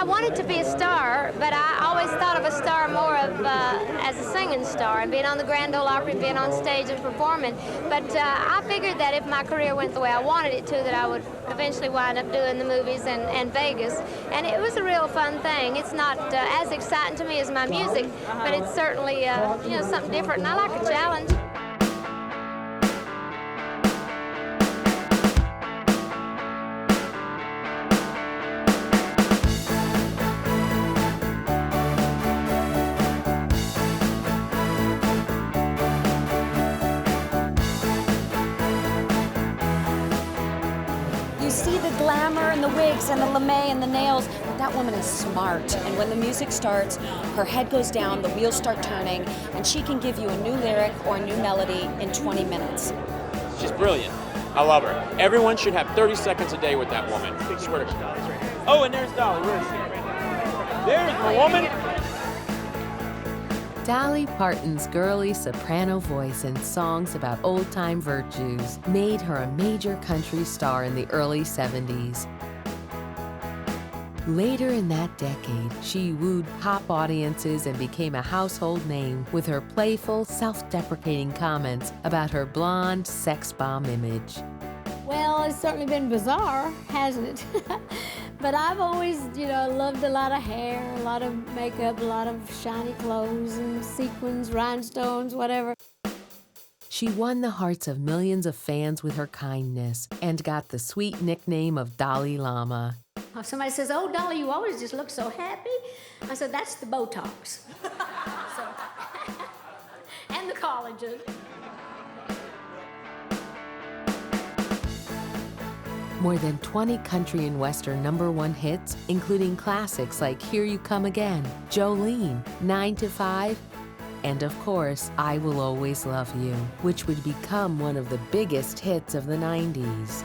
I wanted to be a star, but I always thought of a star more of as a singing star, and being on the Grand Ole Opry, being on stage and performing. But I figured that if my career went the way I wanted it to, that I would eventually wind up doing the movies and Vegas. And it was a real fun thing. It's not as exciting to me as my music, but it's certainly something different, and I like a challenge. See the glamour and the wigs and the lame and the nails, but that woman is smart. And when the music starts, her head goes down, the wheels start turning, and she can give you a new lyric or a new melody in 20 minutes. She's brilliant. I love her. Everyone should have 30 seconds a day with that woman. I swear to God. Oh, and there's Dolly. Where is she? There's the woman. Dolly Parton's girly soprano voice and songs about old-time virtues made her a major country star in the early 70s. Later in that decade, she wooed pop audiences and became a household name with her playful, self-deprecating comments about her blonde sex bomb image. Well, it's certainly been bizarre, hasn't it? But I've always, loved a lot of hair, a lot of makeup, a lot of shiny clothes and sequins, rhinestones, whatever. She won the hearts of millions of fans with her kindness and got the sweet nickname of Dalai Lama. If somebody says, "Oh, Dolly, you always just look so happy," I said, "That's the Botox." And the collagen. More than 20 country and western #1 hits, including classics like Here You Come Again, Jolene, 9 to 5, and of course, I Will Always Love You, which would become one of the biggest hits of the 90s.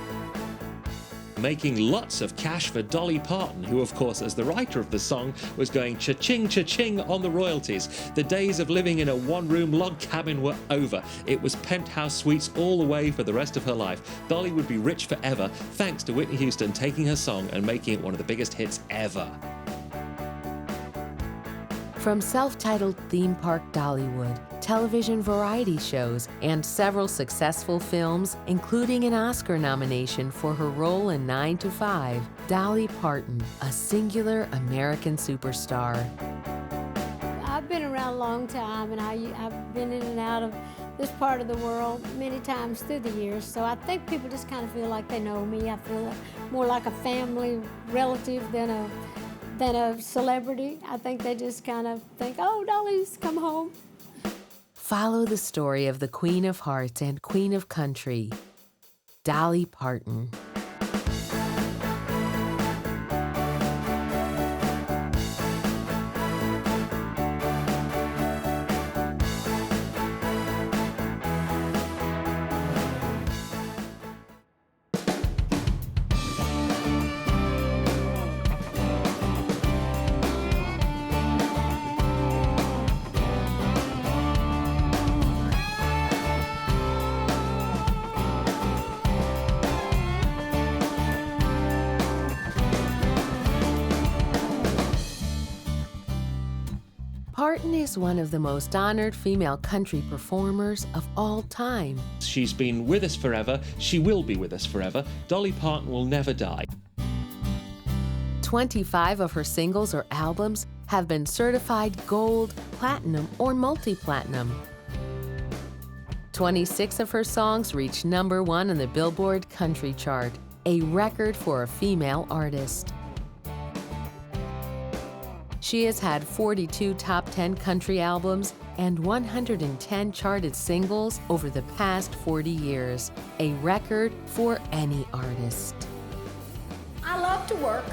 Making lots of cash for Dolly Parton, who of course as the writer of the song was going cha-ching cha-ching on the royalties. The days of living in a one-room log cabin were over. It was penthouse suites all the way for the rest of her life. Dolly would be rich forever thanks to Whitney Houston taking her song and making it one of the biggest hits ever. From self-titled theme park Dollywood, television variety shows, and several successful films, including an Oscar nomination for her role in 9 to 5, Dolly Parton, a singular American superstar. I've been around a long time, and I've been in and out of this part of the world many times through the years, so I think people just kind of feel like they know me. I feel more like a family relative than a celebrity. I think they just kind of think, "Oh, Dolly's come home." Follow the story of the Queen of Hearts and Queen of Country, Dolly Parton. Parton is one of the most honored female country performers of all time. She's been with us forever. She will be with us forever. Dolly Parton will never die. 25 of her singles or albums have been certified gold, platinum, or multi-platinum. 26 of her songs reached #1 on the Billboard Country Chart, a record for a female artist. She has had 42 top 10 country albums and 110 charted singles over the past 40 years, a record for any artist. I love to work.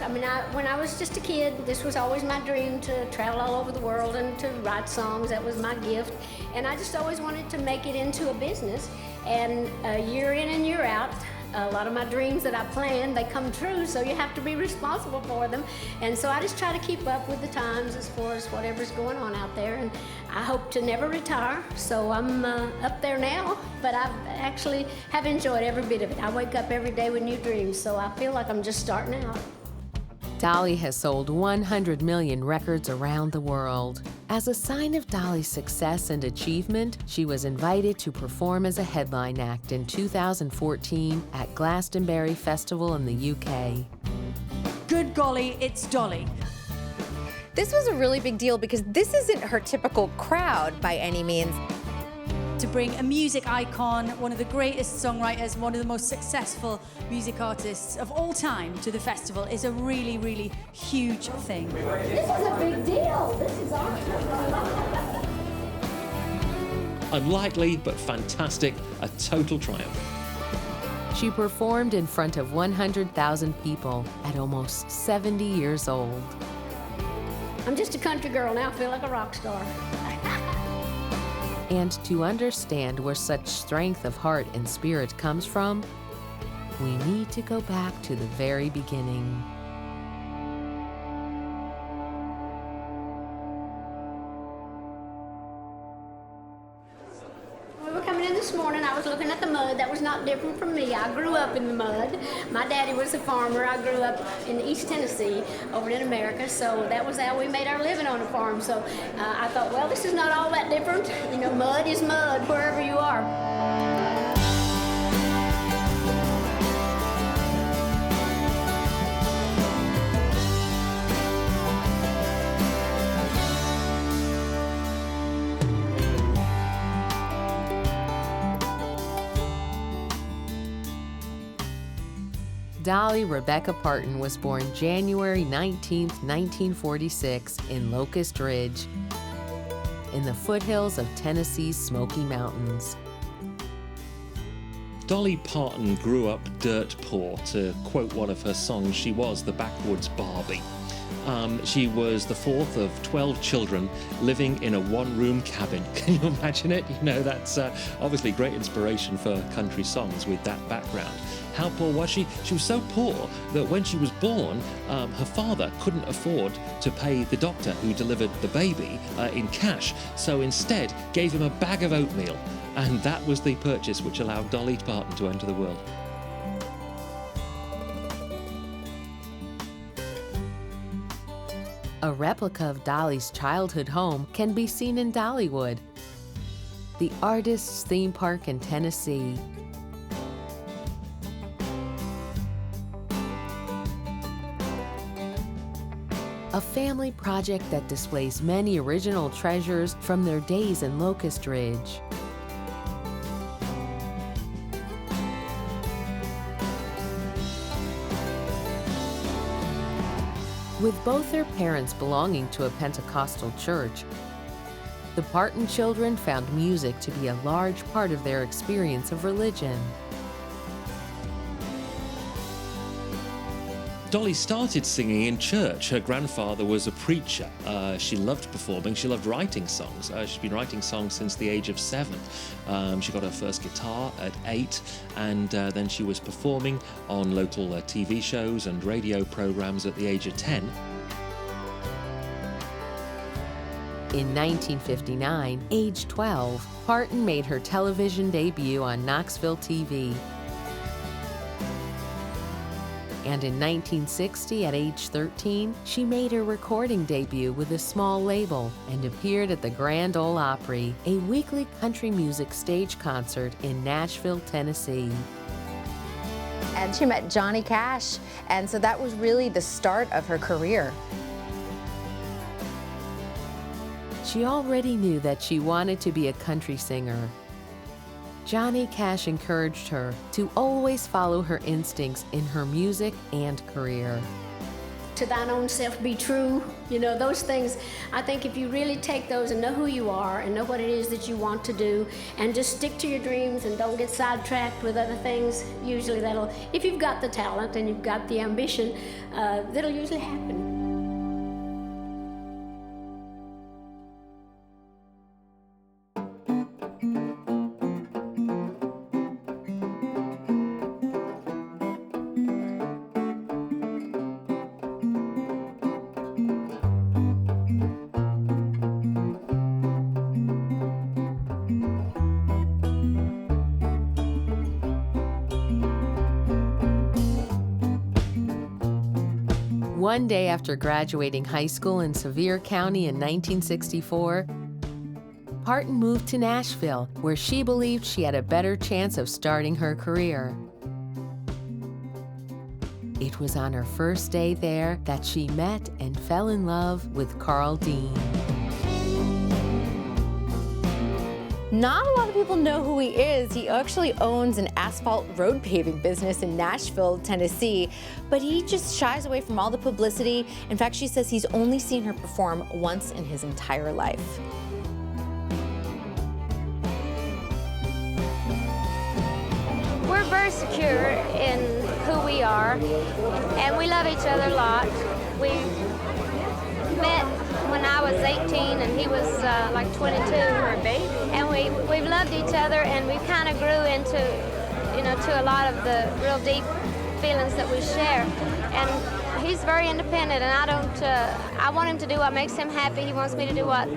When I was just a kid, this was always my dream, to travel all over the world and to write songs. That was my gift. And I just always wanted to make it into a business. And year in and year out, a lot of my dreams that I planned, they come true, so you have to be responsible for them. And so I just try to keep up with the times as far as whatever's going on out there. And I hope to never retire, so I'm up there now, but I actually have enjoyed every bit of it. I wake up every day with new dreams, so I feel like I'm just starting out. Dolly has sold 100 million records around the world. As a sign of Dolly's success and achievement, she was invited to perform as a headline act in 2014 at Glastonbury Festival in the UK. Good golly, it's Dolly. This was a really big deal because this isn't her typical crowd by any means. To bring a music icon, one of the greatest songwriters, one of the most successful music artists of all time to the festival is a really, really huge thing. This is a big deal. This is awesome. Unlikely, but fantastic, a total triumph. She performed in front of 100,000 people at almost 70 years old. I'm just a country girl now. I feel like a rock star. And to understand where such strength of heart and spirit comes from, we need to go back to the very beginning. We were coming in this morning. I was looking at the mud. That was not different from me. I grew up in the mud. My daddy was a farmer. I grew up in East Tennessee over in America, so that was how we made our living on a farm. So I thought, well, this is not all that different. You know, mud is mud wherever you are. Dolly Rebecca Parton was born January 19, 1946 in Locust Ridge, in the foothills of Tennessee's Smoky Mountains. Dolly Parton grew up dirt poor. To quote one of her songs, she was the backwoods Barbie. She was the fourth of 12 children living in a one-room cabin. Can you imagine it? You know, that's obviously great inspiration for country songs with that background. How poor was she? She was so poor that when she was born, her father couldn't afford to pay the doctor who delivered the baby in cash, so instead gave him a bag of oatmeal. And that was the purchase which allowed Dolly Parton to enter the world. A replica of Dolly's childhood home can be seen in Dollywood, the artist's theme park in Tennessee. A family project that displays many original treasures from their days in Locust Ridge. With both their parents belonging to a Pentecostal church, the Parton children found music to be a large part of their experience of religion. Dolly started singing in church. Her grandfather was a preacher. She loved performing. She loved writing songs. She's been writing songs since the age of 7. She got her first guitar at 8, and then she was performing on local TV shows and radio programs at the age of 10. In 1959, age 12, Parton made her television debut on Knoxville TV. And in 1960, at age 13, she made her recording debut with a small label and appeared at the Grand Ole Opry, a weekly country music stage concert in Nashville, Tennessee. And she met Johnny Cash, and so that was really the start of her career. She already knew that she wanted to be a country singer. Johnny Cash encouraged her to always follow her instincts in her music and career. To thine own self be true. You know, those things, I think if you really take those and know who you are and know what it is that you want to do and just stick to your dreams and don't get sidetracked with other things, usually that'll, if you've got the talent and you've got the ambition, that'll usually happen. One day after graduating high school in Sevier County in 1964, Parton moved to Nashville, where she believed she had a better chance of starting her career. It was on her first day there that she met and fell in love with Carl Dean. Not a lot of people know who he is. He actually owns an asphalt road paving business in Nashville, Tennessee, but he just shies away from all the publicity. In fact, she says he's only seen her perform once in his entire life. We're very secure in who we are, and we love each other a lot. We met when I was 18 and he was like 22, and we've loved each other, and we kind of grew into, to a lot of the real deep feelings that we share. And he's very independent, and I want him to do what makes him happy. He wants me to do what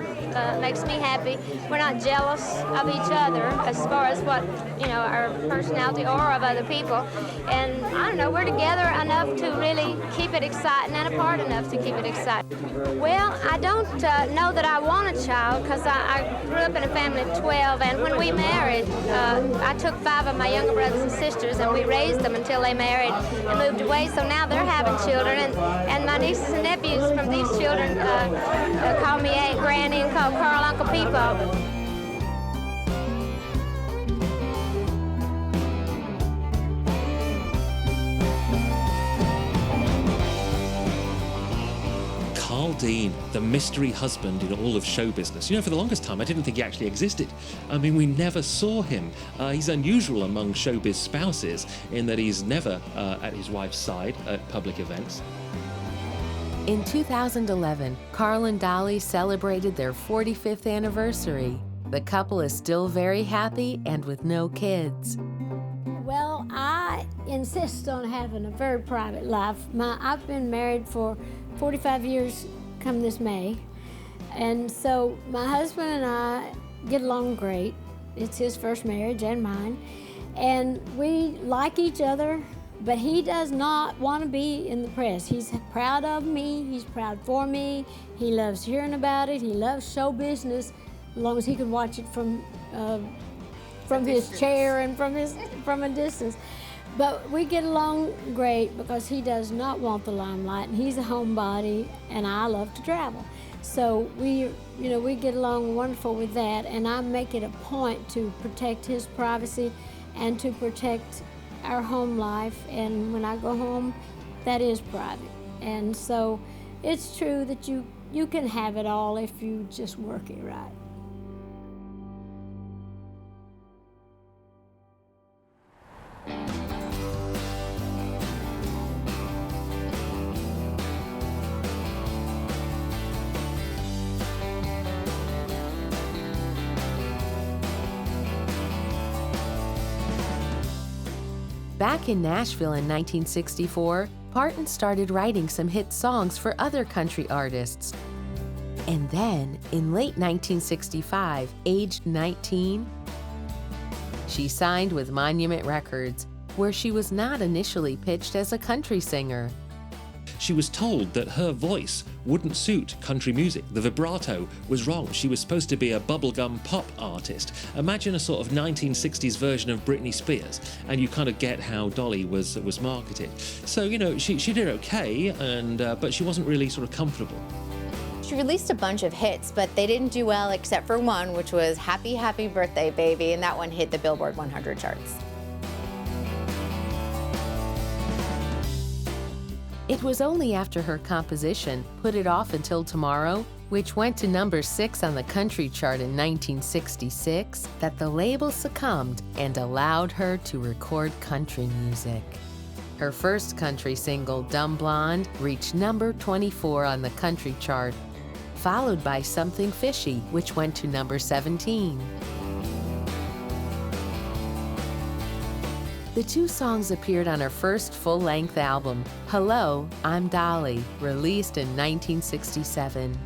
makes me happy. We're not jealous of each other as far as what, our personality or of other people. And I don't know, we're together enough to really keep it exciting and apart enough to keep it exciting. Well, I don't know that I want a child, because I grew up in a family of 12, and when we married, I took 5 of my younger brothers and sisters, and we raised them until they married and moved away. So now they're having children, and my nieces and nephews from these children call me Aunt Granny and call Carl Uncle Peepo. Carl Dean, the mystery husband in all of show business. For the longest time, I didn't think he actually existed. I mean, we never saw him. He's unusual among showbiz spouses in that he's never at his wife's side at public events. In 2011, Carl and Dolly celebrated their 45th anniversary. The couple is still very happy and with no kids. Well, I insist on having a very private life. I've been married for 45 years come this May, and so my husband and I get along great. It's his first marriage and mine, and we like each other, but he does not want to be in the press. He's proud of me, he's proud for me, he loves hearing about it, he loves show business, as long as he can watch it from his chair and from a distance. But we get along great because he does not want the limelight, and he's a homebody, and I love to travel. So we get along wonderful with that, and I make it a point to protect his privacy and to protect our home life. And when I go home, that is private. And so it's true that you can have it all if you just work it right. Back in Nashville in 1964, Parton started writing some hit songs for other country artists. And then, in late 1965, aged 19, she signed with Monument Records, where she was not initially pitched as a country singer. She was told that her voice wouldn't suit country music. The vibrato was wrong. She was supposed to be a bubblegum pop artist. Imagine a sort of 1960s version of Britney Spears, and you kind of get how Dolly was marketed. So, she did okay, but she wasn't really sort of comfortable. She released a bunch of hits, but they didn't do well except for one, which was Happy, Happy Birthday, Baby, and that one hit the Billboard 100 charts. It was only after her composition, Put It Off Until Tomorrow, which went to number 6 on the country chart in 1966, that the label succumbed and allowed her to record country music. Her first country single, Dumb Blonde, reached number 24 on the country chart, followed by Something Fishy, which went to number 17. The 2 songs appeared on her first full-length album, Hello, I'm Dolly, released in 1967.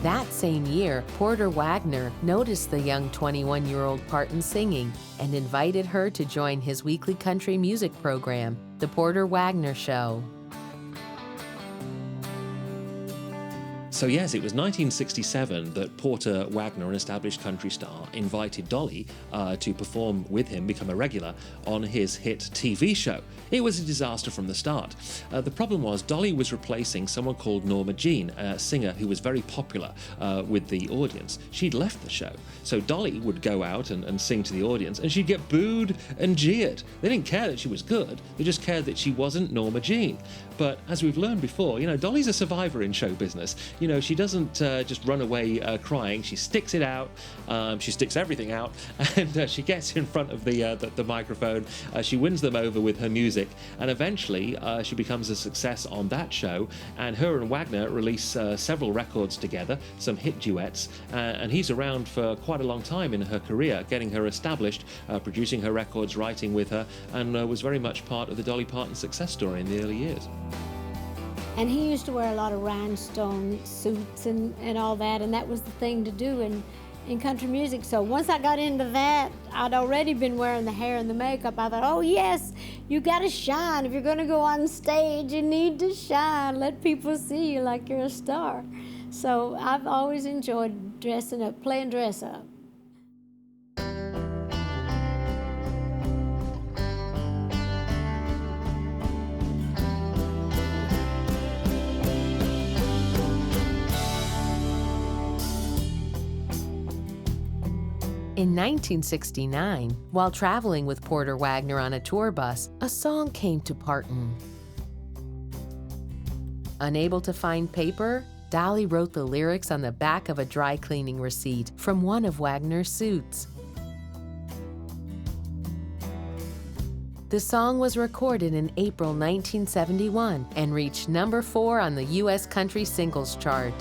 That same year, Porter Wagner noticed the young 21-year-old Parton singing and invited her to join his weekly country music program, The Porter Wagoner Show. So yes, it was 1967 that Porter Wagoner, an established country star, invited Dolly to perform with him, become a regular, on his hit TV show. It was a disaster from the start. The problem was Dolly was replacing someone called Norma Jean, a singer who was very popular with the audience. She'd left the show. So Dolly would go out and sing to the audience, and she'd get booed and jeered. They didn't care that she was good, they just cared that she wasn't Norma Jean. But as we've learned before, Dolly's a survivor in show business. She doesn't just run away crying. She sticks it out. She sticks everything out, and she gets in front of the microphone. She wins them over with her music, and eventually she becomes a success on that show. And her and Wagner release several records together, some hit duets, and he's around for quite a long time in her career, getting her established, producing her records, writing with her, and was very much part of the Dolly Parton success story in the early years. And he used to wear a lot of rhinestone suits and all that, and that was the thing to do in country music. So once I got into that, I'd already been wearing the hair and the makeup. I thought, oh yes, you gotta shine. If you're gonna go on stage, you need to shine. Let people see you like you're a star. So I've always enjoyed dressing up, playing dress up. In 1969, while traveling with Porter Wagoner on a tour bus, a song came to Parton. Unable to find paper, Dolly wrote the lyrics on the back of a dry cleaning receipt from one of Wagner's suits. The song was recorded in April 1971 and reached number 4 on the U.S. Country Singles Chart.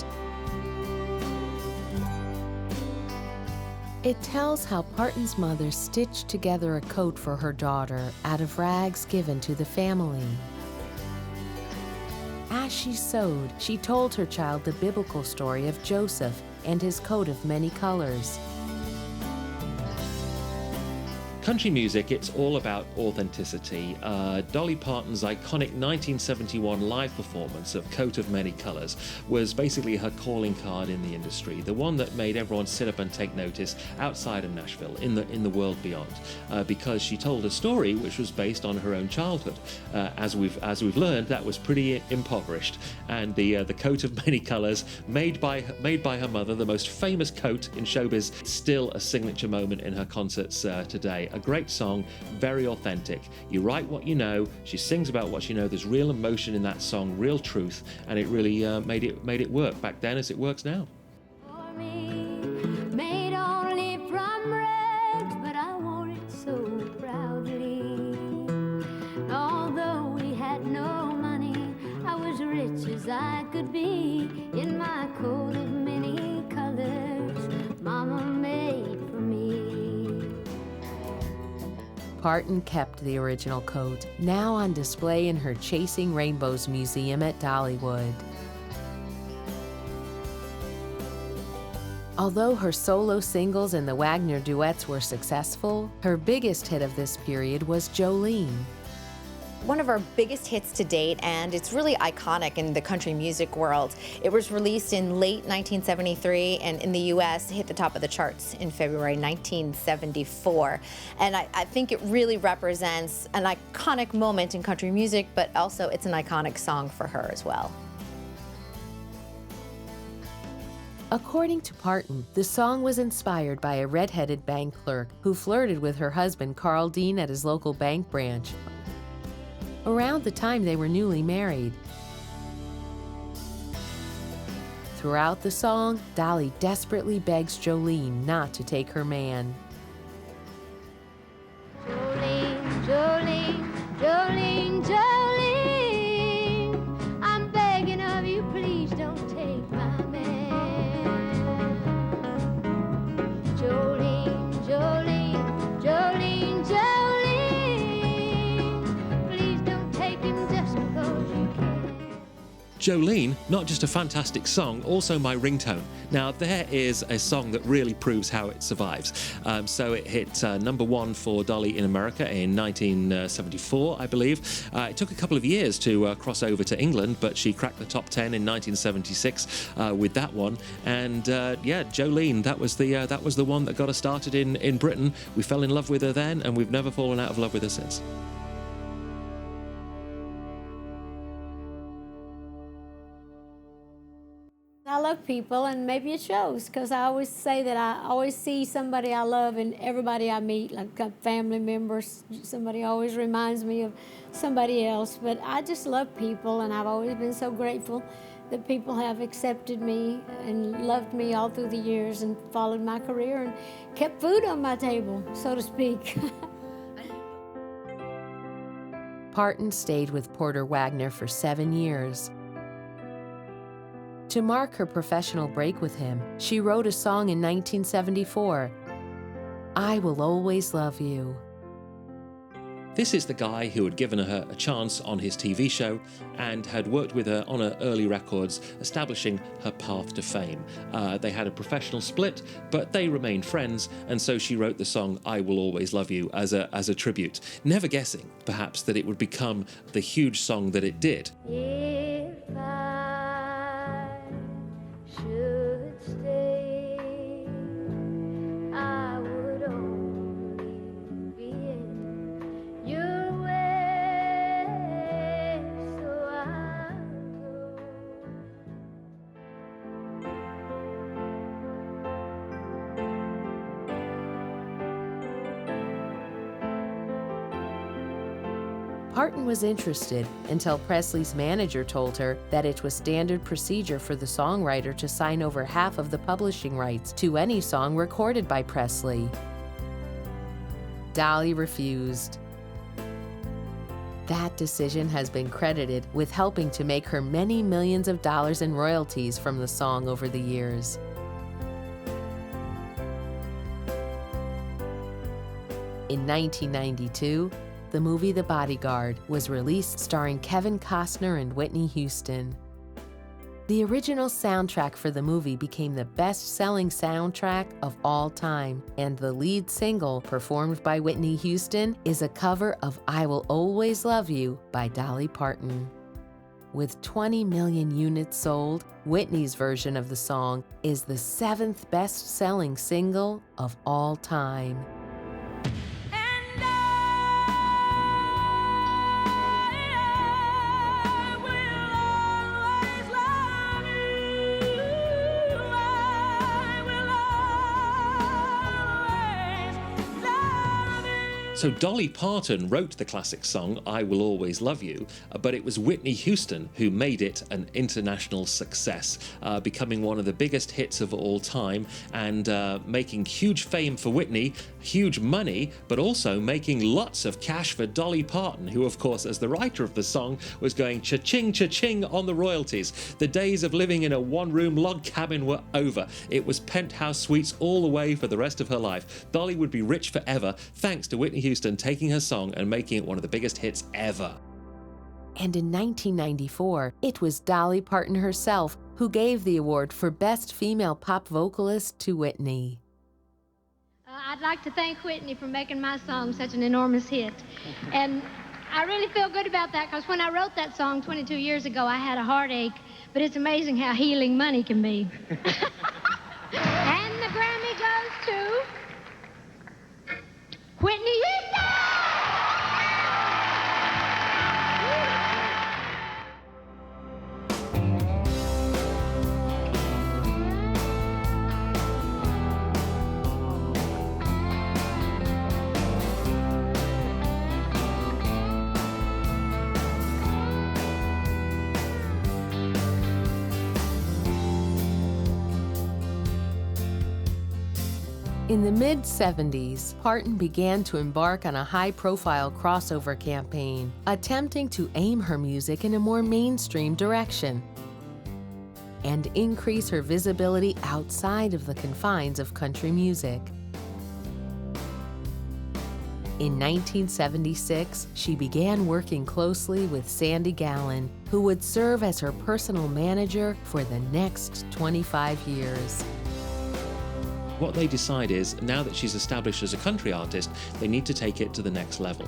It tells how Parton's mother stitched together a coat for her daughter out of rags given to the family. As she sewed, she told her child the biblical story of Joseph and his coat of many colors. Country music, it's all about authenticity. Dolly Parton's iconic 1971 live performance of Coat of Many Colors was basically her calling card in the industry, the one that made everyone sit up and take notice outside of Nashville, in the world beyond, because she told a story which was based on her own childhood. As we've learned, that was pretty impoverished, and the Coat of Many Colors, made by her mother, the most famous coat in showbiz, still a signature moment in her concerts today. A great song, very authentic. You write what you know, she sings about what you know, there's real emotion in that song, real truth, and it really made it work back then as it works now. For me, made only from rags, but I wore it so proudly. Although we had no money, I was rich as I could be in my coat of many colors Mama made for me. Parton kept the original coat, now on display in her Chasing Rainbows Museum at Dollywood. Although her solo singles and the Wagner duets were successful, her biggest hit of this period was Jolene. One of our biggest hits to date, and it's really iconic in the country music world. It was released in late 1973, and in the US hit the top of the charts in February 1974. And I think it really represents an iconic moment in country music, but also it's an iconic song for her as well. According to Parton, the song was inspired by a red-headed bank clerk who flirted with her husband Carl Dean at his local bank branch, around the time they were newly married. Throughout the song, Dolly desperately begs Jolene not to take her man. Jolene, Jolene, Jolene, Jolene, I'm begging of you, please don't take my man. Jolene, Jolene, Jolene, Jolene, please don't take him just because you can. Jolene, not just a fantastic song, also my ringtone. Now, there is a song that really proves how it survives. So it hit #1 for Dolly in America in 1974, I believe. It took a couple of years to cross over to England, but she cracked the top 10 in 1976 with that one. And yeah, Jolene, that was the one that got us started in Britain. We fell in love with her then, and we've never fallen out of love with her since. I love people, and maybe it shows, because I always say that I always see somebody I love in everybody I meet, like family members. Somebody always reminds me of somebody else. But I just love people, and I've always been so grateful that people have accepted me and loved me all through the years and followed my career and kept food on my table, so to speak. Parton stayed with Porter Wagoner for 7 years. To mark her professional break with him, she wrote a song in 1974, "I Will Always Love You." This is the guy who had given her a chance on his TV show and had worked with her on her early records, establishing her path to fame. They had a professional split, but they remained friends, and so she wrote the song "I Will Always Love You" as a tribute, never guessing, perhaps, that it would become the huge song that it did. If I should stay, I would only be in your way, so I'll go. Parton was interested until Presley's manager told her that it was standard procedure for the songwriter to sign over half of the publishing rights to any song recorded by Presley. Dolly refused. That decision has been credited with helping to make her many millions of dollars in royalties from the song over the years. In 1992, the movie The Bodyguard was released, starring Kevin Costner and Whitney Houston. The original soundtrack for the movie became the best-selling soundtrack of all time, and the lead single, performed by Whitney Houston, is a cover of "I Will Always Love You" by Dolly Parton. With 20 million units sold, Whitney's version of the song is the 7th best-selling single of all time. So Dolly Parton wrote the classic song "I Will Always Love You," but it was Whitney Houston who made it an international success, becoming one of the biggest hits of all time, and making huge fame for Whitney, huge money, but also making lots of cash for Dolly Parton, who, of course, as the writer of the song, was going cha-ching, cha-ching on the royalties. The days of living in a one-room log cabin were over. It was penthouse suites all the way for the rest of her life. Dolly would be rich forever, thanks to Whitney Houston taking her song and making it one of the biggest hits ever. And in 1994, it was Dolly Parton herself who gave the award for Best Female Pop Vocalist to Whitney. I'd like to thank Whitney for making my song such an enormous hit. And I really feel good about that, because when I wrote that song 22 years ago, I had a heartache, but it's amazing how healing money can be. And the Grammy goes to Whitney Houston! In the mid-70s, Parton began to embark on a high-profile crossover campaign, attempting to aim her music in a more mainstream direction and increase her visibility outside of the confines of country music. In 1976, she began working closely with Sandy Gallen, who would serve as her personal manager for the next 25 years. What they decide is, now that she's established as a country artist, they need to take it to the next level.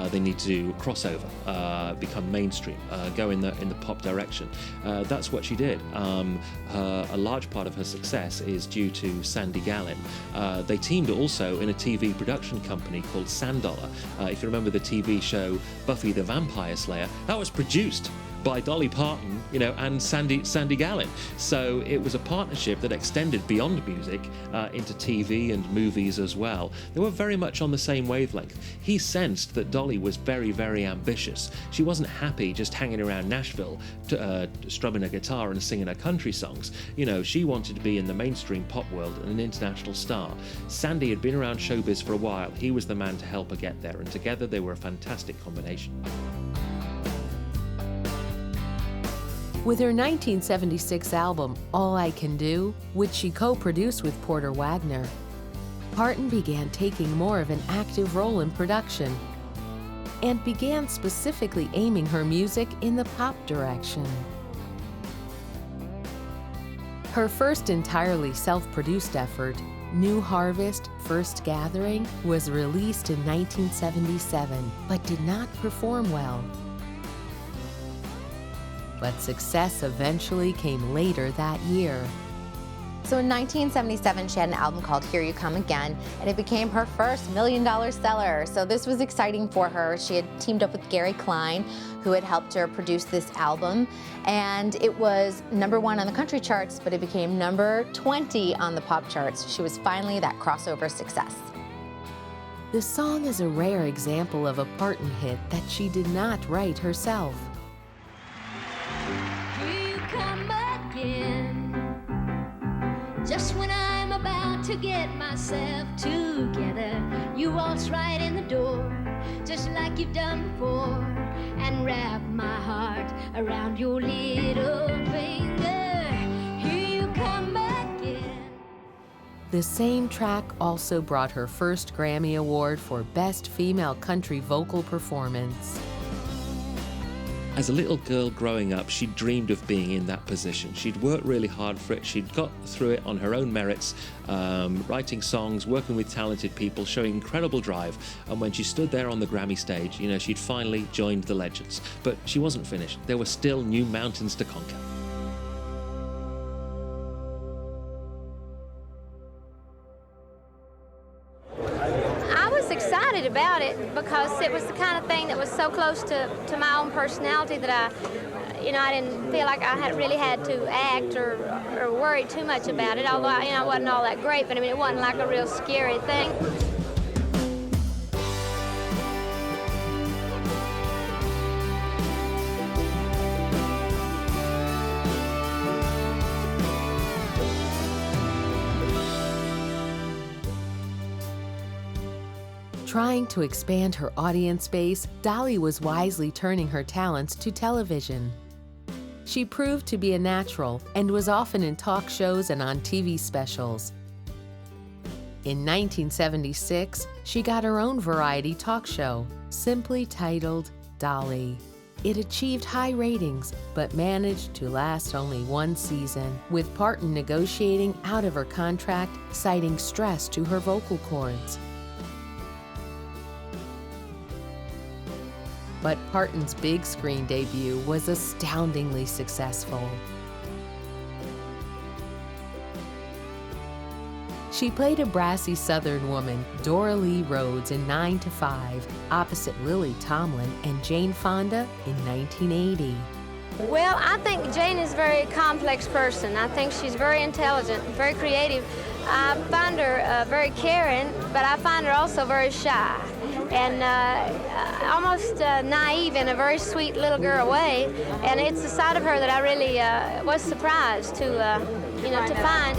They need to cross over, become mainstream, go in the pop direction. That's what she did. A large part of her success is due to Sandy Gallen. They teamed also in a TV production company called $1. If you remember the TV show Buffy the Vampire Slayer, that was produced by Dolly Parton, and Sandy Gallen. So it was a partnership that extended beyond music into TV and movies as well. They were very much on the same wavelength. He sensed that Dolly was very, very ambitious. She wasn't happy just hanging around Nashville, strumming a guitar and singing her country songs. She wanted to be in the mainstream pop world and an international star. Sandy had been around showbiz for a while. He was the man to help her get there, and together they were a fantastic combination. With her 1976 album, All I Can Do, which she co-produced with Porter Wagner, Parton began taking more of an active role in production and began specifically aiming her music in the pop direction. Her first entirely self-produced effort, New Harvest First Gathering, was released in 1977, but did not perform well. But success eventually came later that year. So in 1977, she had an album called Here You Come Again, and it became her first $1 million seller. So this was exciting for her. She had teamed up with Gary Klein, who had helped her produce this album. And it was #1 on the country charts, but it became number 20 on the pop charts. She was finally that crossover success. The song is a rare example of a Parton hit that she did not write herself. Just when I'm about to get myself together, you waltz right in the door, just like you've done before, and wrap my heart around your little finger. Here you come again. The same track also brought her first Grammy Award for Best Female Country Vocal Performance. As a little girl growing up, she dreamed of being in that position. She'd worked really hard for it. She'd got through it on her own merits, writing songs, working with talented people, showing incredible drive. And when she stood there on the Grammy stage, she'd finally joined the legends. But she wasn't finished. There were still new mountains to conquer. About it because it was the kind of thing that was so close to my own personality that I didn't feel like I really had to act or worry too much about it, although I wasn't all that great, but it wasn't like a real scary thing. Trying to expand her audience base, Dolly was wisely turning her talents to television. She proved to be a natural and was often in talk shows and on TV specials. In 1976, she got her own variety talk show, simply titled Dolly. It achieved high ratings, but managed to last only one season, with Parton negotiating out of her contract, citing stress to her vocal cords. But Parton's big screen debut was astoundingly successful. She played a brassy Southern woman, Dora Lee Rhodes, in 9 to 5, opposite Lily Tomlin and Jane Fonda in 1980. Well, I think Jane is a very complex person. I think she's very intelligent, very creative. I find her very caring, but I find her also very shy and almost naive in a very sweet little girl way. And it's a side of her that I really was surprised to find.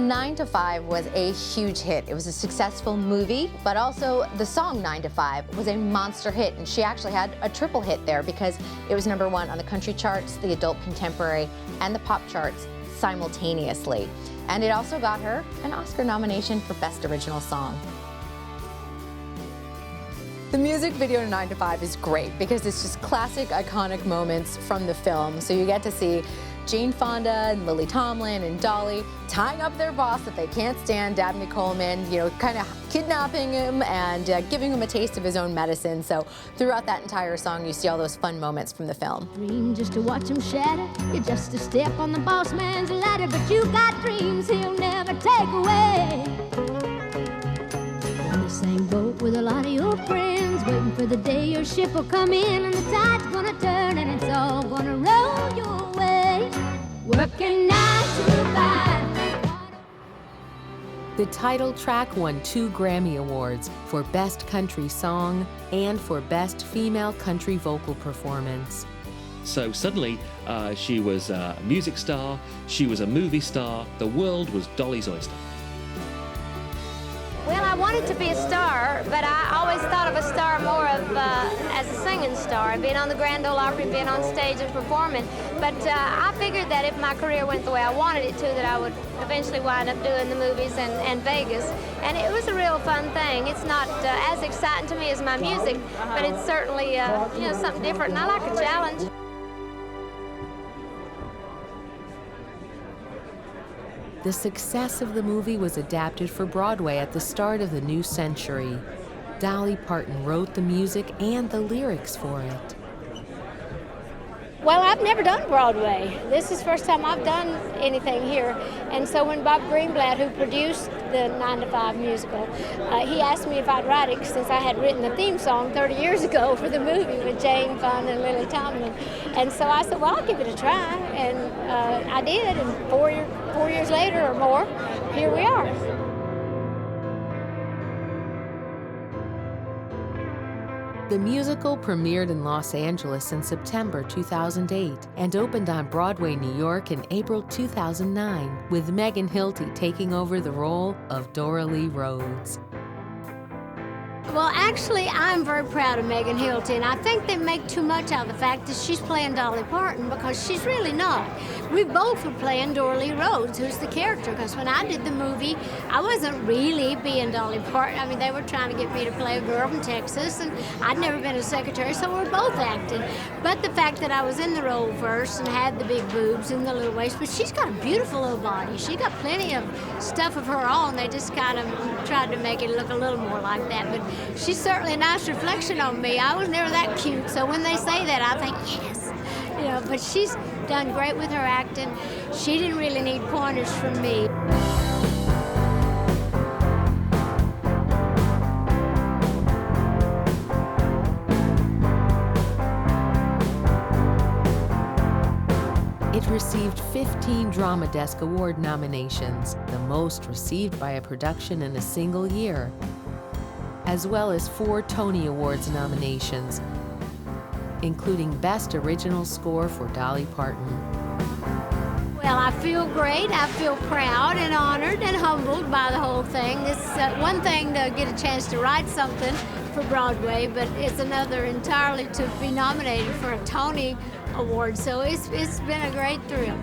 9 to 5 was a huge hit. It was a successful movie, but also the song 9 to 5 was a monster hit, and she actually had a triple hit there because it was #1 on the country charts, the adult contemporary, and the pop charts simultaneously. And it also got her an Oscar nomination for Best Original Song. The music video to 9 to 5 is great because it's just classic, iconic moments from the film. So you get to see Jane Fonda and Lily Tomlin and Dolly tying up their boss that they can't stand, Dabney Coleman, you know, kind of kidnapping him and giving him a taste of his own medicine. So throughout that entire song, you see all those fun moments from the film. Dream just to watch him shatter. You're just a step on the boss man's ladder, but you got dreams he'll never take away. On the same boat with a lot of your friends, waiting for the day your ship will come in and the tide's gonna turn and it's all gonna roll your way. Working 9 to 5. The title track won 2 Grammy Awards for Best Country Song and for Best Female Country Vocal Performance. So suddenly, she was a music star, she was a movie star, the world was Dolly's oyster. Well, I wanted to be a star, but I always thought of a star more of as a singing star, being on the Grand Ole Opry, being on stage and performing. But I figured that if my career went the way I wanted it to, that I would eventually wind up doing the movies and Vegas. And it was a real fun thing. It's not as exciting to me as my music, but it's certainly you know, something different, and I like a challenge. The success of the movie was adapted for Broadway at the start of the new century. Dolly Parton wrote the music and the lyrics for it. Well, I've never done Broadway. This is the first time I've done anything here. And so when Bob Greenblatt, who produced the 9 to 5 musical, he asked me if I'd write it since I had written the theme song 30 years ago for the movie with Jane Fonda and Lily Tomlin. And so I said, well, I'll give it a try. And I did, and 4 years later or more, here we are. The musical premiered in Los Angeles in September 2008 and opened on Broadway, New York in April 2009, with Megan Hilty taking over the role of Dora Lee Rhodes. Well, actually, I'm very proud of Megan Hilty, and I think they make too much out of the fact that she's playing Dolly Parton, because she's really not. We both were playing Dora Lee Rhodes, who's the character, because when I did the movie, I wasn't really being Dolly Parton. I mean, they were trying to get me to play a girl from Texas, and I'd never been a secretary, so we were both acting. But the fact that I was in the role first and had the big boobs and the little waist, but she's got a beautiful little body. She got plenty of stuff of her own. They just kind of tried to make it look a little more like that, but she's certainly a nice reflection on me. I was never that cute, so when they say that, I think, yes. You know, but she's done great with her acting. She didn't really need pointers from me. It received 15 Drama Desk Award nominations, the most received by a production in a single year, as well as 4 Tony Awards nominations, including Best Original Score for Dolly Parton. Well, I feel great. I feel proud and honored and humbled by the whole thing. It's one thing to get a chance to write something for Broadway, but it's another entirely to be nominated for a Tony Award. So it's been a great thrill.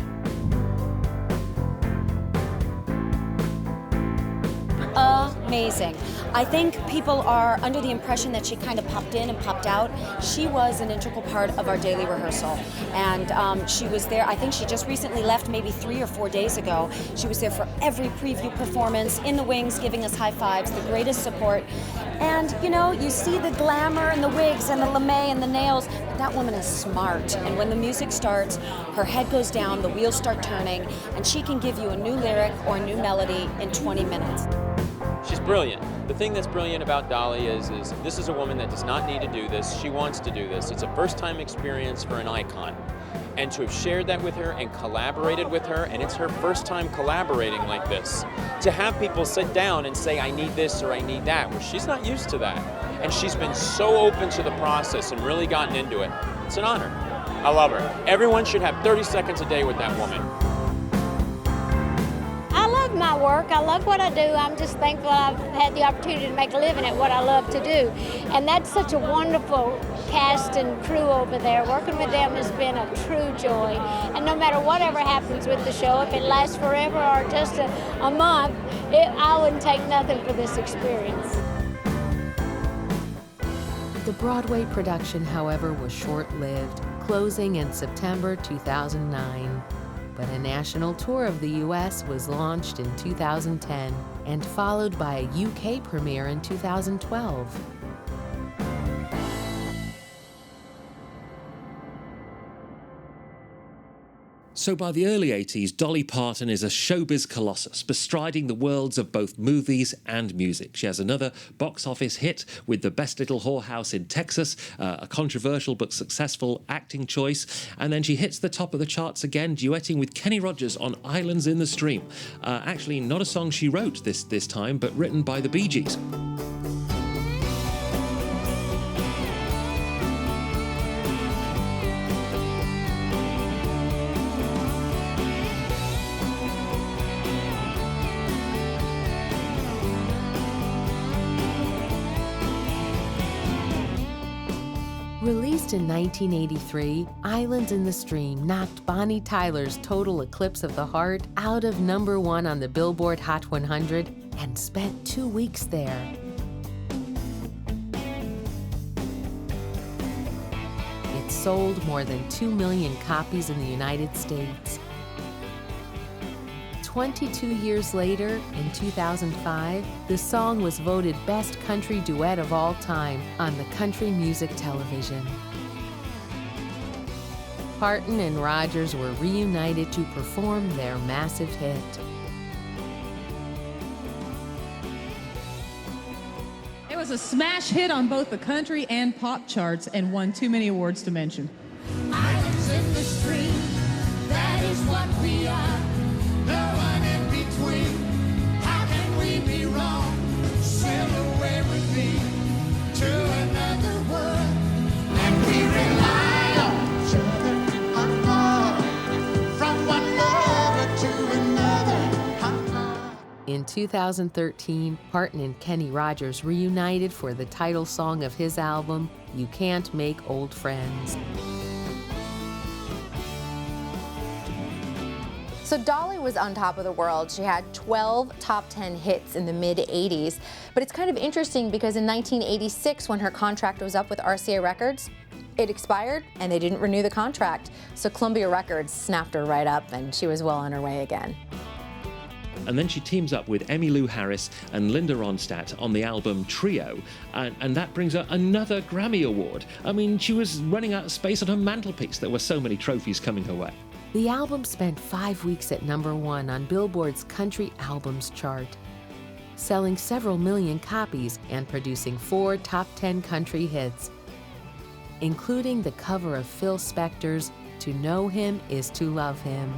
Amazing. I think people are under the impression that she kind of popped in and popped out. She was an integral part of our daily rehearsal, and she was there. I think she just recently left, maybe 3 or 4 days ago. She was there for every preview performance, in the wings, giving us high fives, the greatest support. And you know, you see the glamour and the wigs and the lame and the nails, but that woman is smart. And when the music starts, her head goes down, the wheels start turning, and she can give you a new lyric or a new melody in 20 minutes. She's brilliant. The thing that's brilliant about Dolly is this is a woman that does not need to do this. She wants to do this. It's a first-time experience for an icon. And to have shared that with her and collaborated with her, and it's her first time collaborating like this, to have people sit down and say, I need this or I need that, well, she's not used to that. And she's been so open to the process and really gotten into it. It's an honor. I love her. Everyone should have 30 seconds a day with that woman. I love my work. I love what I do. I'm just thankful I've had the opportunity to make a living at what I love to do. And that's such a wonderful cast and crew over there. Working with them has been a true joy. And no matter whatever happens with the show, if it lasts forever or just a month, I wouldn't take nothing for this experience. The Broadway production, however, was short-lived, closing in September 2009. But a national tour of the U.S. was launched in 2010 and followed by a UK premiere in 2012. So by the early 80s, Dolly Parton is a showbiz colossus, bestriding the worlds of both movies and music. She has another box office hit with The Best Little Whorehouse in Texas, a controversial but successful acting choice, and then she hits the top of the charts again, duetting with Kenny Rogers on Islands in the Stream. Actually, not a song she wrote this time, but written by the Bee Gees. Released in 1983, Islands in the Stream knocked Bonnie Tyler's Total Eclipse of the Heart out of #1 on the Billboard Hot 100 and spent 2 weeks there. It sold more than 2 million copies in the United States. 22 years later, in 2005, the song was voted Best Country Duet of All Time on the Country Music Television. Parton and Rogers were reunited to perform their massive hit. It was a smash hit on both the country and pop charts and won too many awards to mention. Islands in the stream, that is what we are. No one in between. How can we be wrong? Sail away with me to another world, and we rely on each other. From one lover to another. In 2013, Parton and Kenny Rogers reunited for the title song of his album, You Can't Make Old Friends. So Dolly was on top of the world. She had 12 top 10 hits in the mid-'80s. But it's kind of interesting because in 1986, when her contract was up with RCA Records, it expired and they didn't renew the contract. So Columbia Records snapped her right up and she was well on her way again. And then she teams up with Emmylou Harris and Linda Ronstadt on the album Trio, and that brings her another Grammy Award. I mean, she was running out of space on her mantelpiece. There were so many trophies coming her way. The album spent 5 weeks at #1 on Billboard's Country Albums chart, selling several million copies and producing 4 top 10 country hits, including the cover of Phil Spector's To Know Him Is to Love Him.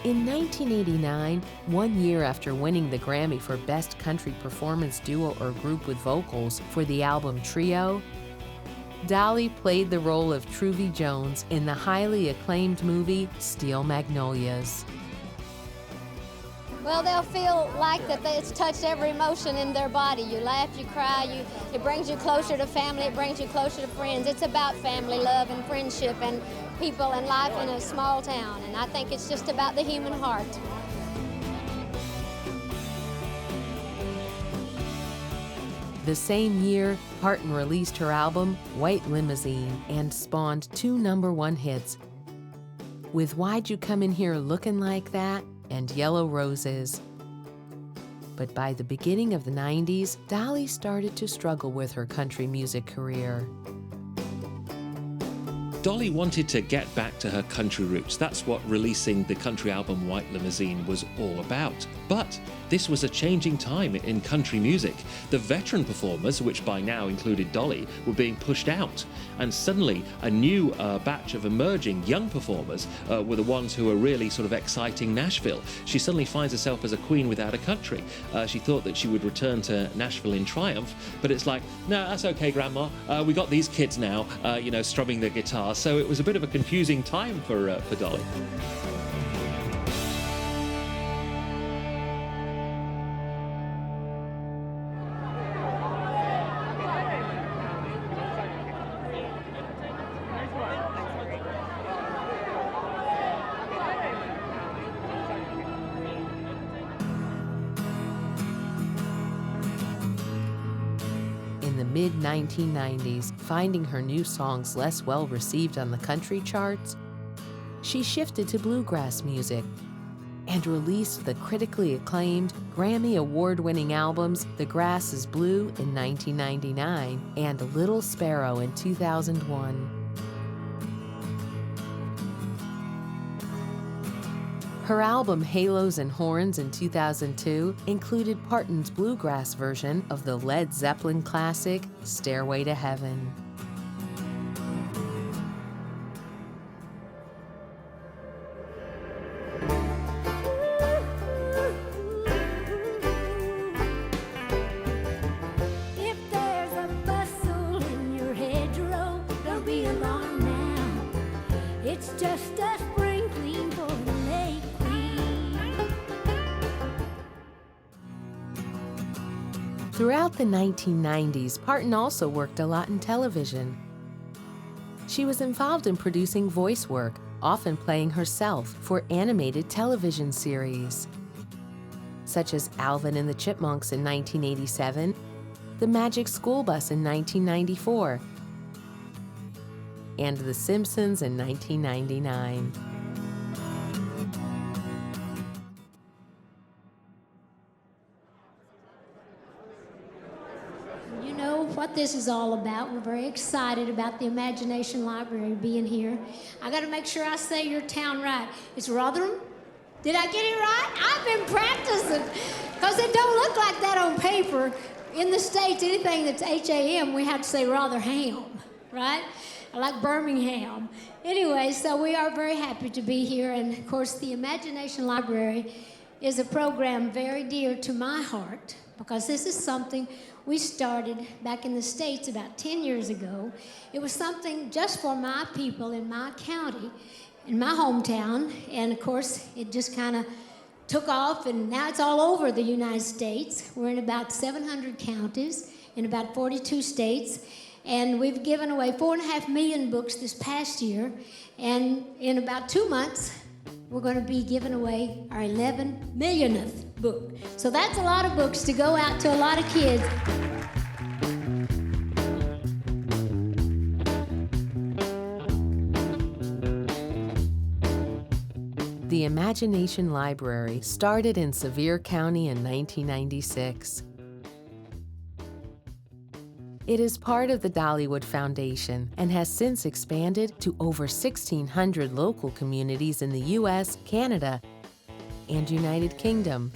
In 1989, 1 year after winning the Grammy for Best Country Performance Duo or Group with Vocals for the album Trio, Dolly played the role of Truvy Jones in the highly acclaimed movie Steel Magnolias. Well, they'll feel like that it's touched every emotion in their body. You laugh, you cry, it brings you closer to family, it brings you closer to friends. It's about family, love, and friendship, and people and life in a small town. And I think it's just about the human heart. The same year, Parton released her album White Limousine and spawned 2 #1 hits with Why'd You Come In Here Looking Like That and Yellow Roses. But by the beginning of the 90s, Dolly started to struggle with her country music career. Dolly wanted to get back to her country roots. That's what releasing the country album White Limousine was all about. But this was a changing time in country music. The veteran performers, which by now included Dolly, were being pushed out. And suddenly a new batch of emerging young performers were the ones who were really sort of exciting Nashville. She suddenly finds herself as a queen without a country. She thought that she would return to Nashville in triumph, but it's like, no, that's okay, Grandma. We got these kids now, strumming the guitar. So it was a bit of a confusing time for Dolly. In the mid-1990s, finding her new songs less well received on the country charts, she shifted to bluegrass music and released the critically acclaimed, Grammy Award-winning albums The Grass is Blue in 1999 and Little Sparrow in 2001. Her album Halos and Horns in 2002 included Parton's bluegrass version of the Led Zeppelin classic Stairway to Heaven. If there's a bustle in your hedgerow, don't be alarmed now. It's just a spring clean for the lake queen. Throughout the 1990s, Parton also worked a lot in television. She was involved in producing voice work, often playing herself for animated television series, such as Alvin and the Chipmunks in 1987, The Magic School Bus in 1994, and The Simpsons in 1999. You know what this is all about. We're very excited about the Imagination Library being here. I got to make sure I say your town right. It's Rotherham? Did I get it right? I've been practicing because it don't look like that on paper. In the States, anything that's H-A-M, we have to say Rotherham, right? I like Birmingham. Anyway, so we are very happy to be here. And of course, the Imagination Library is a program very dear to my heart because this is something we started back in the States about 10 years ago. It was something just for my people in my county, in my hometown, and of course, it just kind of took off, and now it's all over the United States. We're in about 700 counties in about 42 states, and we've given away 4.5 million books this past year, and in about 2 months, we're going to be giving away our 11 millionth book. So that's a lot of books to go out to a lot of kids. The Imagination Library started in Sevier County in 1996. It is part of the Dollywood Foundation and has since expanded to over 1,600 local communities in the U.S., Canada, and United Kingdom.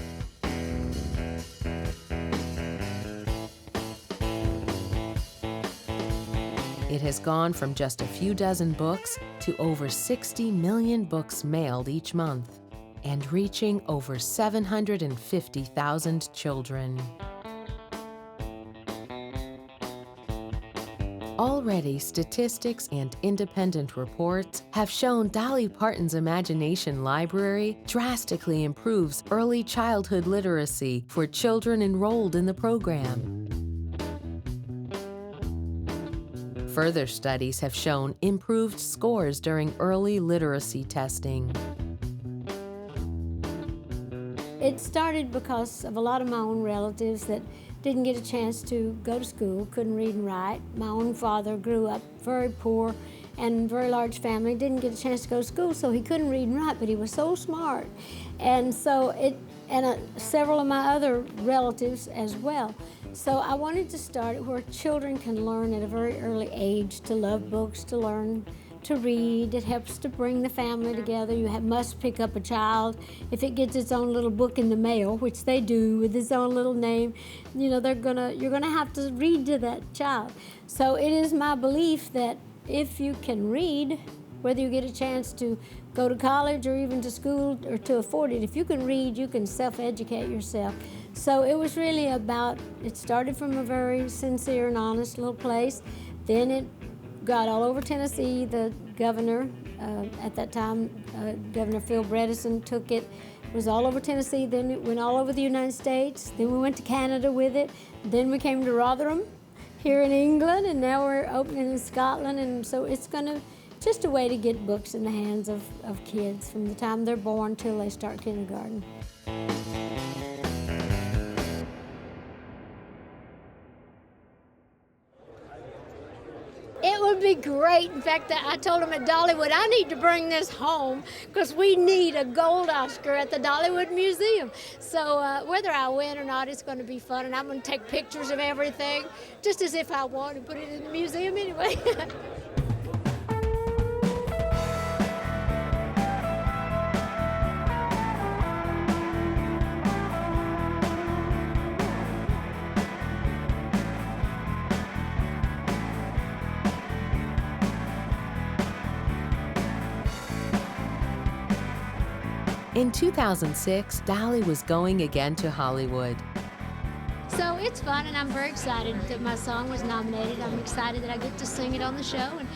It has gone from just a few dozen books to over 60 million books mailed each month and reaching over 750,000 children. Already, statistics and independent reports have shown Dolly Parton's Imagination Library drastically improves early childhood literacy for children enrolled in the program. Further studies have shown improved scores during early literacy testing. It started because of a lot of my own relatives that didn't get a chance to go to school, couldn't read and write. My own father grew up very poor and very large family, didn't get a chance to go to school, so he couldn't read and write, but he was so smart. And so several of my other relatives as well. So I wanted to start it where children can learn at a very early age to love books, to learn to read. It helps to bring the family together. You must pick up a child. If it gets its own little book in the mail, which they do with its own little name, you know, you're gonna have to read to that child. So it is my belief that if you can read, whether you get a chance to go to college or even to school or to afford it, if you can read, you can self-educate yourself. So it was really it started from a very sincere and honest little place. Then it got all over Tennessee. The governor, at that time, Governor Phil Bredesen, took it. It was all over Tennessee. Then it went all over the United States. Then we went to Canada with it. Then we came to Rotherham here in England, and now we're opening in Scotland. And so it's just a way to get books in the hands of kids from the time they're born till they start kindergarten. It would be great. In fact, I told him at Dollywood, I need to bring this home because we need a gold Oscar at the Dollywood Museum. So whether I win or not, it's going to be fun, and I'm going to take pictures of everything, just as if I won, and put it in the museum anyway. In 2006, Dolly was going again to Hollywood. So it's fun, and I'm very excited that my song was nominated. I'm excited that I get to sing it on the show, and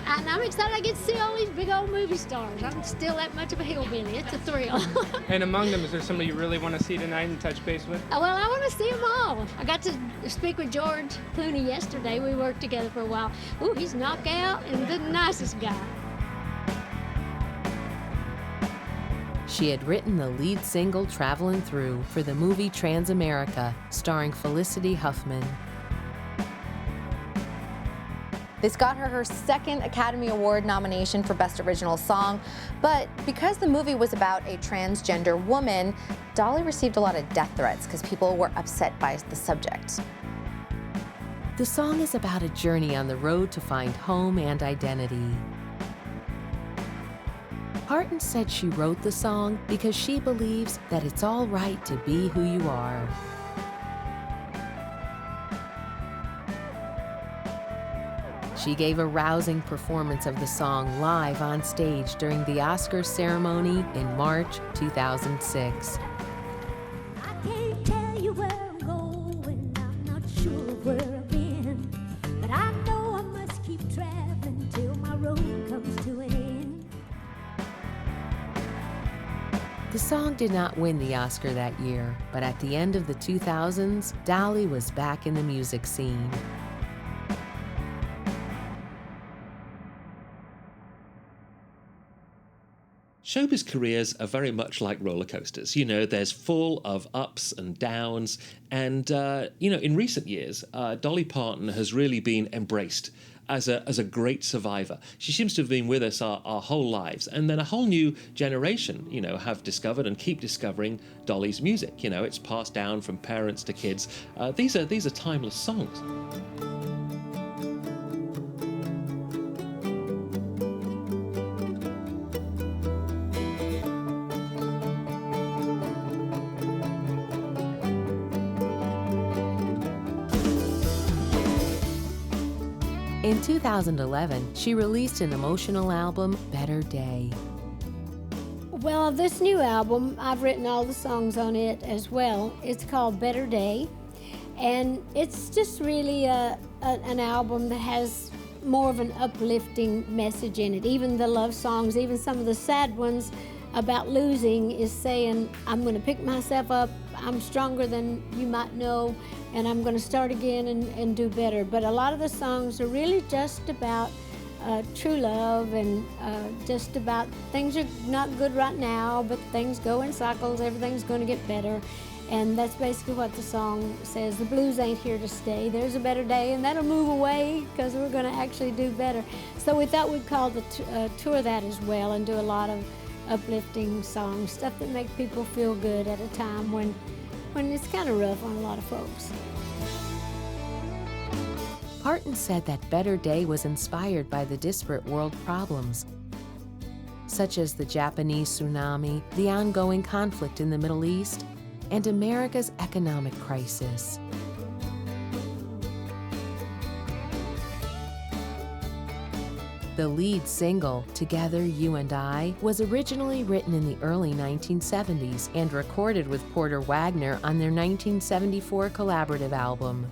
I'm excited I get to see all these big old movie stars. I'm still that much of a hillbilly. It's a thrill. And among them, is there somebody you really want to see tonight and touch base with? Well, I want to see them all. I got to speak with George Clooney yesterday. We worked together for a while. Ooh, he's knockout and the nicest guy. She had written the lead single Travelin' Through for the movie Transamerica, starring Felicity Huffman. This got her second Academy Award nomination for Best Original Song, but because the movie was about a transgender woman, Dolly received a lot of death threats because people were upset by the subject. The song is about a journey on the road to find home and identity. Parton said she wrote the song because she believes that it's all right to be who you are. She gave a rousing performance of the song live on stage during the Oscars ceremony in March 2006. I can't tell you where I'm going, I'm not sure where I've been, but I know I must keep traveling till my road comes to an end. The song did not win the Oscar that year, but at the end of the 2000s, Dolly was back in the music scene. Showbiz careers are very much like roller coasters. You know, there's full of ups and downs. And, in recent years, Dolly Parton has really been embraced as a great survivor. She seems to have been with us our whole lives. And then a whole new generation, have discovered and keep discovering Dolly's music. It's passed down from parents to kids. These are timeless songs. In 2011, she released an emotional album, Better Day. Well, this new album, I've written all the songs on it as well. It's called Better Day, and it's just really an album that has more of an uplifting message in it. Even the love songs, even some of the sad ones about losing is saying, I'm going to pick myself up, I'm stronger than you might know, and I'm going to start again and do better. But a lot of the songs are really just about true love and just about things are not good right now, but things go in cycles, everything's going to get better. And that's basically what the song says. The blues ain't here to stay. There's a better day, and that'll move away because we're going to actually do better. So we thought we'd call the tour that as well and do a lot of uplifting songs, stuff that make people feel good at a time when it's kind of rough on a lot of folks. Parton said that Better Day was inspired by the disparate world problems, such as the Japanese tsunami, the ongoing conflict in the Middle East, and America's economic crisis. The lead single, Together You and I, was originally written in the early 1970s and recorded with Porter Wagoner on their 1974 collaborative album.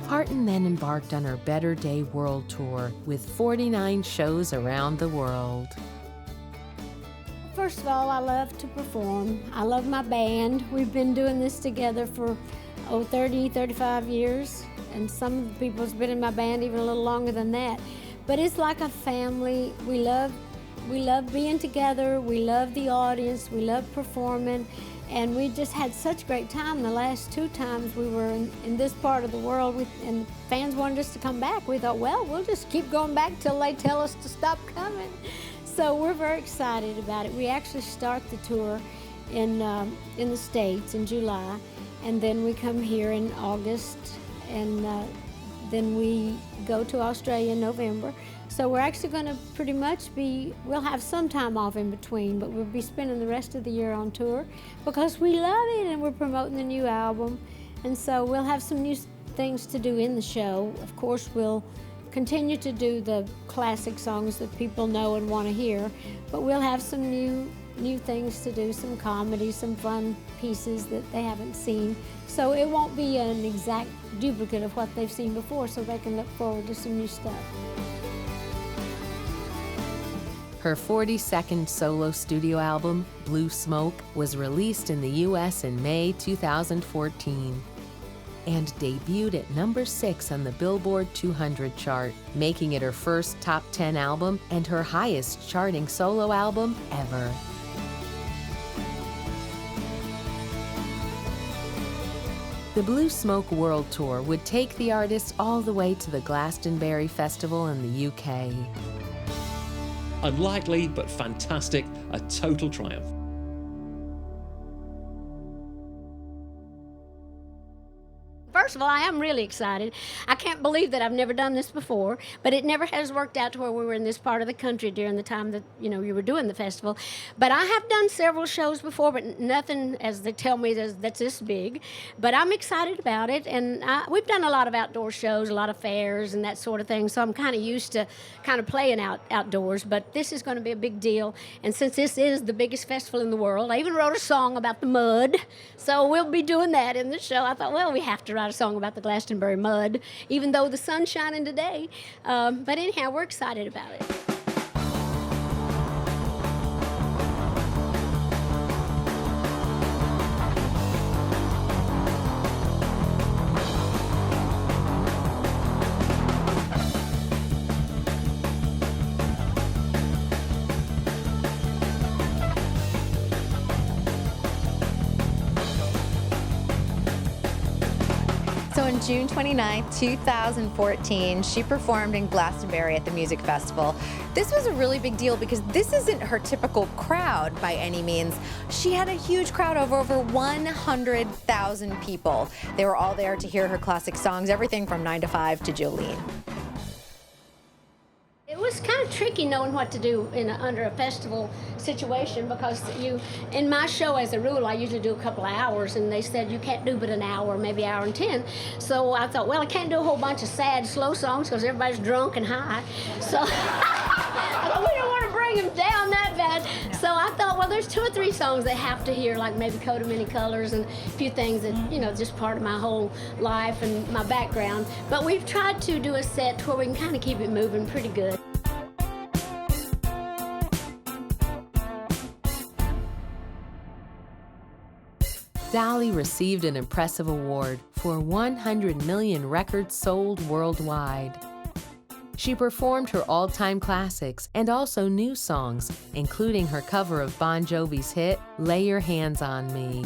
Parton then embarked on her Better Day World Tour with 49 shows around the world. First of all, I love to perform. I love my band. We've been doing this together for 30, 35 years, and some of the people have been in my band even a little longer than that. But it's like a family. We love being together. We love the audience. We love performing. And we just had such a great time the last 2 times we were in this part of the world, and fans wanted us to come back. We thought, well, we'll just keep going back till they tell us to stop coming. So we're very excited about it. We actually start the tour in the States in July, and then we come here in August, and then we go to Australia in November. So we're actually going to pretty much we'll have some time off in between, but we'll be spending the rest of the year on tour because we love it and we're promoting the new album. And so we'll have some new things to do in the show. Of course, we'll continue to do the classic songs that people know and want to hear, but we'll have some new things to do, some comedy, some fun pieces that they haven't seen. So it won't be an exact duplicate of what they've seen before, so they can look forward to some new stuff. Her 42nd solo studio album, Blue Smoke, was released in the U.S. in May 2014 and debuted at number 6 on the Billboard 200 chart, making it her first top 10 album and her highest charting solo album ever. The Blue Smoke World Tour would take the artist all the way to the Glastonbury Festival in the UK. Unlikely, but fantastic, a total triumph. First of all, I am really excited. I can't believe that I've never done this before, but it never has worked out to where we were in this part of the country during the time that, you were doing the festival. But I have done several shows before, but nothing, as they tell me, that's this big. But I'm excited about it, and we've done a lot of outdoor shows, a lot of fairs and that sort of thing, so I'm kind of used to kind of playing outdoors, but this is going to be a big deal. And since this is the biggest festival in the world, I even wrote a song about the mud, so we'll be doing that in the show. I thought, well, we have to write a song about the Glastonbury mud, even though the sun's shining today. But anyhow, we're excited about it. So on June 29, 2014, she performed in Glastonbury at the music festival. This was a really big deal because this isn't her typical crowd by any means. She had a huge crowd of over 100,000 people. They were all there to hear her classic songs, everything from 9 to 5 to Jolene. It was kind of tricky knowing what to do under a festival situation because in my show, as a rule, I usually do a couple of hours, and they said you can't do but an hour, maybe an hour and 10. So I thought, well, I can't do a whole bunch of sad, slow songs because everybody's drunk and high. So I thought, we don't want to bring them down that bad. So I thought, well, there's 2 or 3 songs they have to hear, like maybe Coat of Many Colors and a few things that, just part of my whole life and my background. But we've tried to do a set where we can kind of keep it moving pretty good. Dolly received an impressive award for 100 million records sold worldwide. She performed her all-time classics and also new songs, including her cover of Bon Jovi's hit, Lay Your Hands on Me.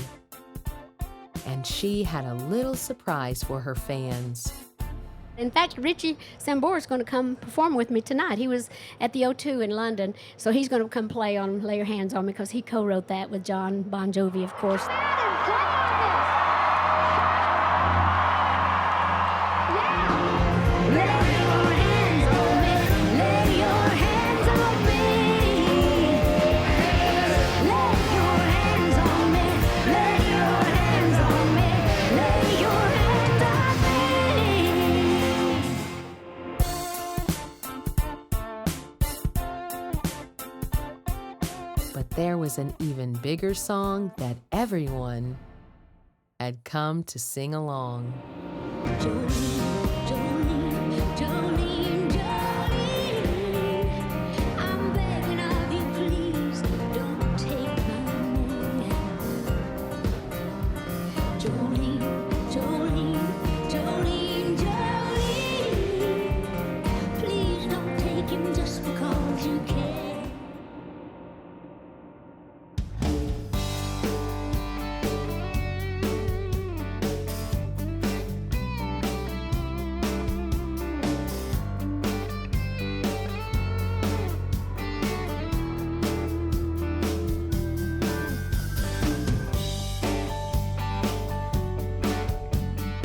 And she had a little surprise for her fans. In fact, Richie Sambora is going to come perform with me tonight. He was at the O2 in London, so he's going to come play on Lay Your Hands on Me because he co-wrote that with John Bon Jovi, of course. There was an even bigger song that everyone had come to sing along. Jolene, Jolene, Jolene, Jolene, I'm begging of you, please don't take my man. Jolene, Jolene, Jolene, Jolene, please don't take him just because you can.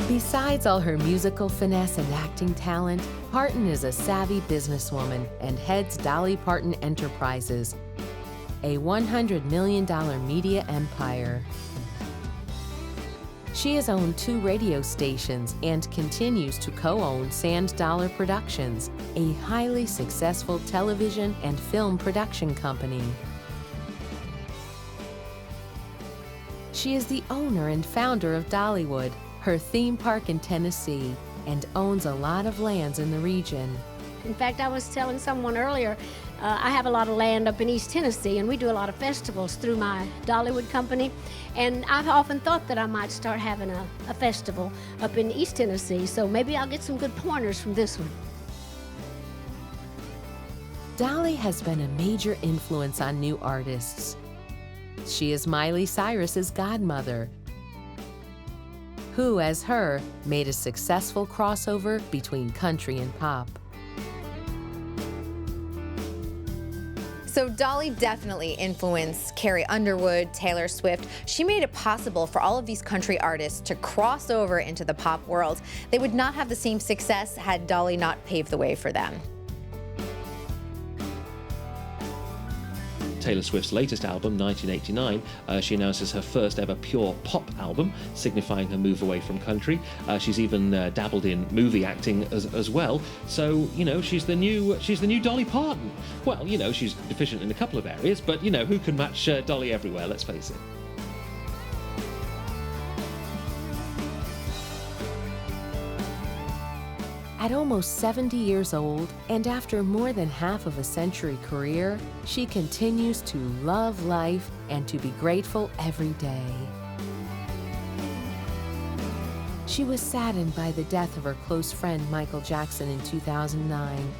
Besides all her musical finesse and acting talent, Parton is a savvy businesswoman and heads Dolly Parton Enterprises, a $100 million media empire. She has owned 2 radio stations and continues to co-own Sand Dollar Productions, a highly successful television and film production company. She is the owner and founder of Dollywood, her theme park in Tennessee, and owns a lot of lands in the region. In fact, I was telling someone earlier, I have a lot of land up in East Tennessee, and we do a lot of festivals through my Dollywood company, and I've often thought that I might start having a festival up in East Tennessee, so maybe I'll get some good pointers from this one. Dolly has been a major influence on new artists. She is Miley Cyrus's godmother, who, as her, made a successful crossover between country and pop. So Dolly definitely influenced Carrie Underwood, Taylor Swift. She made it possible for all of these country artists to cross over into the pop world. They would not have the same success had Dolly not paved the way for them. Taylor Swift's latest album, 1989, she announces her first ever pure pop album, signifying her move away from country. She's even dabbled in movie acting as well. So, you know, she's the new Dolly Parton. Well, you know, she's deficient in a couple of areas, but, you know, who can match Dolly everywhere, let's face it. At almost 70 years old, and after more than half of a century career, she continues to love life and to be grateful every day. She was saddened by the death of her close friend Michael Jackson in 2009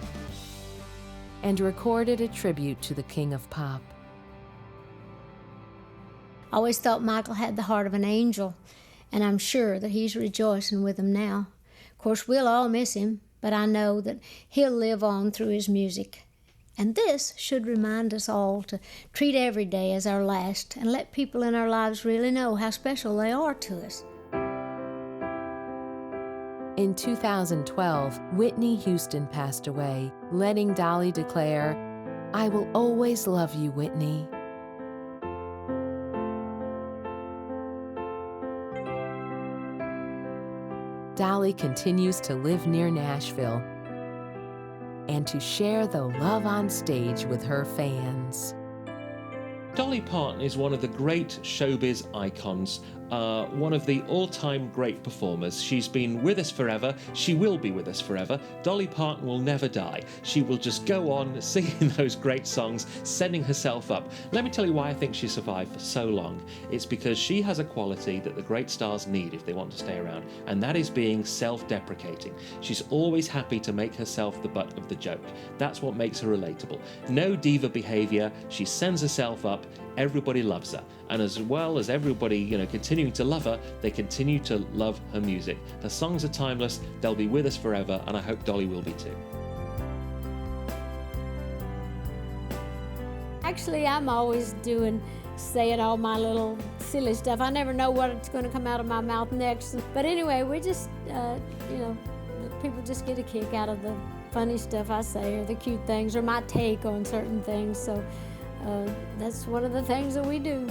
and recorded a tribute to the King of Pop. I always thought Michael had the heart of an angel, and I'm sure that he's rejoicing with him now. Of course, we'll all miss him, but I know that he'll live on through his music. And this should remind us all to treat every day as our last and let people in our lives really know how special they are to us. In 2012, Whitney Houston passed away, letting Dolly declare, "I will always love you, Whitney." Dolly continues to live near Nashville and to share the love on stage with her fans. Dolly Parton is one of the great showbiz icons one of the all-time great performers. She's been with us forever. She will be with us forever. Dolly Parton will never die. She will just go on singing those great songs, sending herself up. Let me tell you why I think she survived for so long. It's because she has a quality that the great stars need if they want to stay around, and that is being self-deprecating. She's always happy to make herself the butt of the joke. That's what makes her relatable. No diva behavior. She sends herself up. Everybody loves her. And as well as everybody, continuing to love her, they continue to love her music. Her songs are timeless. They'll be with us forever, and I hope Dolly will be too. Actually, I'm always saying all my little silly stuff. I never know what's going to come out of my mouth next. But anyway, we just, people just get a kick out of the funny stuff I say, or the cute things, or my take on certain things. So that's one of the things that we do.